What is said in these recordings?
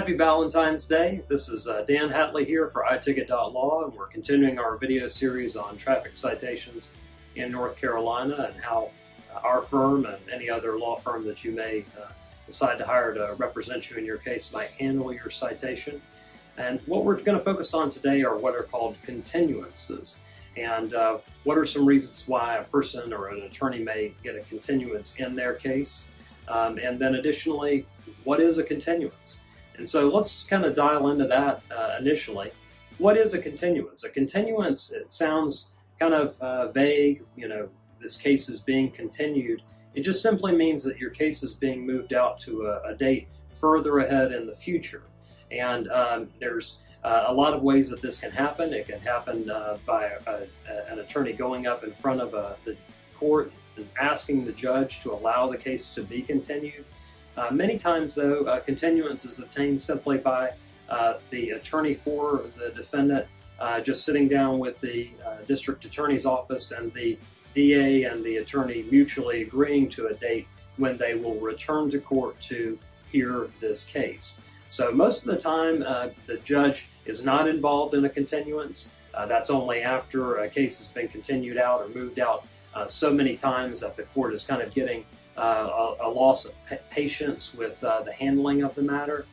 Happy Valentine's Day. This is Dan Hatley here for iTicket.law, and we're continuing our video series on traffic citations in North Carolina and how our firm and any other law firm that you may decide to hire to represent you in your case might handle your citation. And what we're going to focus on today are what are called continuances. And what are some reasons why a person or an attorney may get a continuance in their case? And then additionally, what is a continuance? And so let's kind of dial into that initially. What is a continuance? A continuance, it sounds kind of vague, this case is being continued. It just simply means that your case is being moved out to a date further ahead in the future. And there's a lot of ways that this can happen. It can happen by an attorney going up in front of the court and asking the judge to allow the case to be continued. Many times, though, continuance is obtained simply by the attorney for the defendant just sitting down with the district attorney's office and the DA and the attorney mutually agreeing to a date when they will return to court to hear this case. So most of the time, the judge is not involved in a continuance. That's only after a case has been continued out or moved out so many times that the court is kind of getting a loss of patience with the handling of the matter.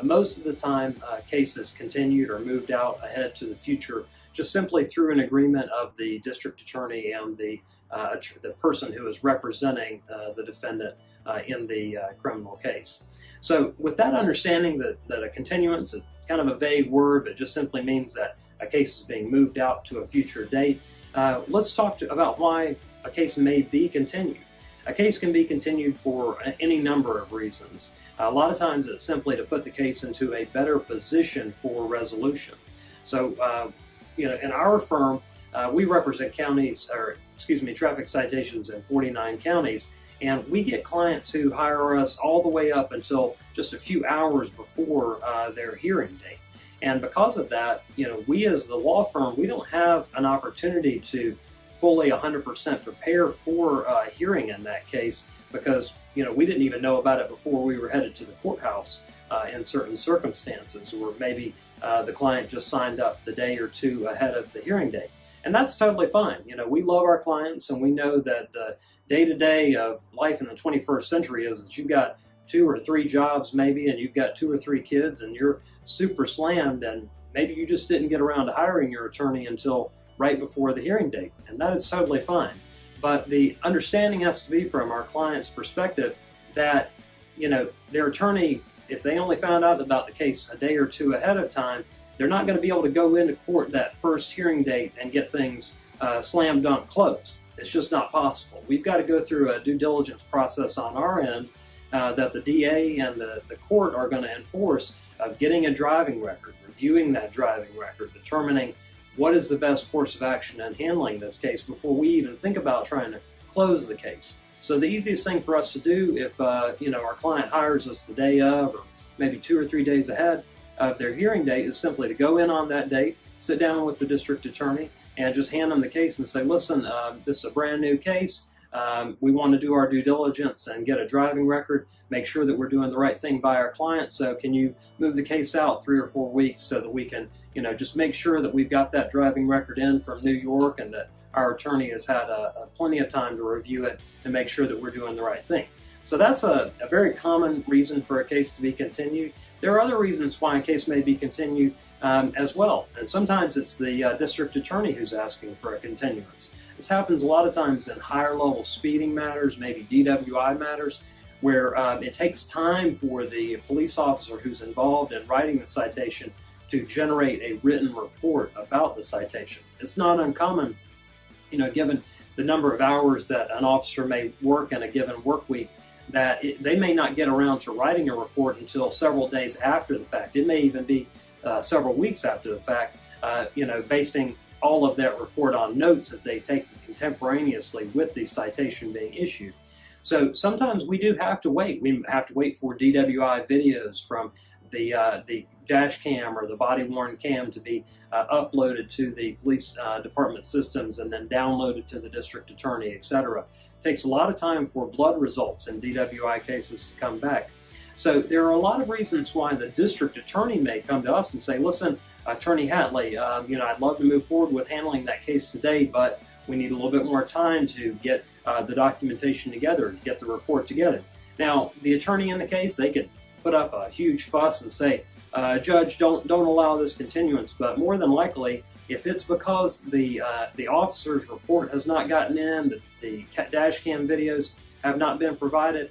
Most of the time, cases continued or moved out ahead to the future just simply through an agreement of the district attorney and the person who is representing the defendant in the criminal case. So with that understanding that a continuance is kind of a vague word, but just simply means that a case is being moved out to a future date, let's talk about why a case may be continued. A case can be continued for any number of reasons. A lot of times it's simply to put the case into a better position for resolution. So, in our firm, we represent traffic citations in 49 counties, and we get clients who hire us all the way up until just a few hours before their hearing date. And because of that, we as the law firm, we don't have an opportunity to fully 100% prepare for a hearing in that case because, we didn't even know about it before we were headed to the courthouse in certain circumstances, or maybe the client just signed up the day or two ahead of the hearing date. And that's totally fine. We love our clients, and we know that the day-to-day of life in the 21st century is that you've got 2 or 3 jobs maybe, and you've got 2 or 3 kids, and you're super slammed, and maybe you just didn't get around to hiring your attorney until right before the hearing date, and that is totally fine. But the understanding has to be from our client's perspective that, their attorney, if they only found out about the case a day or two ahead of time, they're not going to be able to go into court that first hearing date and get things slam dunk closed. It's just not possible. We've got to go through a due diligence process on our end that the DA and the court are going to enforce of getting a driving record, reviewing that driving record, determining what is the best course of action in handling this case before we even think about trying to close the case. So the easiest thing for us to do if our client hires us the day of, or maybe 2 or 3 days ahead of their hearing date, is simply to go in on that date, sit down with the district attorney, and just hand them the case and say, listen, this is a brand new case. We want to do our due diligence and get a driving record, make sure that we're doing the right thing by our client. So can you move the case out 3 or 4 weeks so that we can, just make sure that we've got that driving record in from New York and that our attorney has had plenty of time to review it and make sure that we're doing the right thing. So that's a very common reason for a case to be continued. There are other reasons why a case may be continued as well. And sometimes it's the district attorney who's asking for a continuance. This happens a lot of times in higher level speeding matters, maybe DWI matters, where it takes time for the police officer who's involved in writing the citation to generate a written report about the citation. It's not uncommon, given the number of hours that an officer may work in a given work week, that they may not get around to writing a report until several days after the fact. It may even be several weeks after the fact, basing all of that report on notes that they take contemporaneously with the citation being issued. So sometimes we do have to wait. We have to wait for DWI videos from the dash cam or the body-worn cam to be uploaded to the police department systems and then downloaded to the district attorney, etc. It takes a lot of time for blood results in DWI cases to come back. So there are a lot of reasons why the district attorney may come to us and say, listen, Attorney Hatley, I'd love to move forward with handling that case today, but we need a little bit more time to get the documentation together, to get the report together. Now, the attorney in the case, they could put up a huge fuss and say, Judge, don't allow this continuance. But more than likely, if it's because the officer's report has not gotten in, the dash cam videos have not been provided,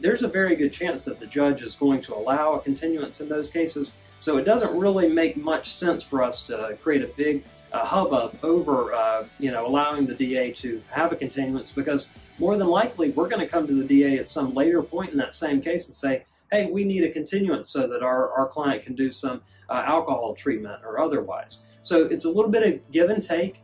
there's a very good chance that the judge is going to allow a continuance in those cases. So it doesn't really make much sense for us to create a big hubbub over allowing the DA to have a continuance, because more than likely we're going to come to the DA at some later point in that same case and say, hey, we need a continuance so that our client can do some alcohol treatment or otherwise. So it's a little bit of give and take.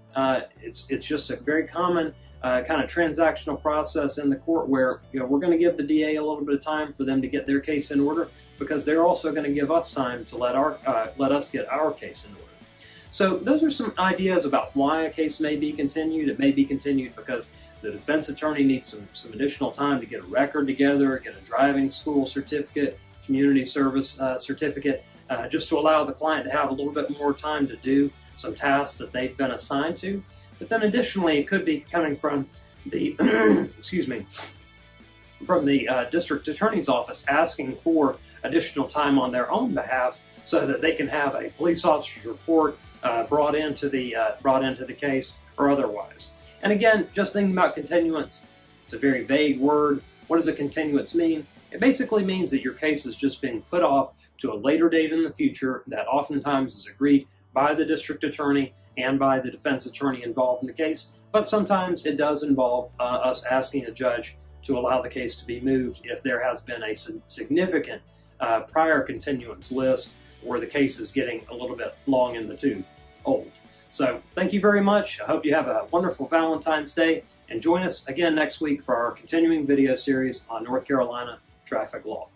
It's just a very common kind of transactional process in the court where we're going to give the DA a little bit of time for them to get their case in order, because they're also going to give us time to let us get our case in order. So those are some ideas about why a case may be continued. It may be continued because the defense attorney needs some additional time to get a record together, get a driving school certificate, community service certificate, just to allow the client to have a little bit more time to do some tasks that they've been assigned to. But then additionally, it could be coming from the from the district attorney's office asking for additional time on their own behalf so that they can have a police officer's report brought into the case or otherwise. And again, just thinking about continuance, it's a very vague word. What does a continuance mean? It basically means that your case is just being put off to a later date in the future that oftentimes is agreed by the district attorney and by the defense attorney involved in the case. But sometimes it does involve us asking a judge to allow the case to be moved if there has been a significant prior continuance list where the case is getting a little bit long in the tooth, old. So thank you very much. I hope you have a wonderful Valentine's Day, and join us again next week for our continuing video series on North Carolina traffic law.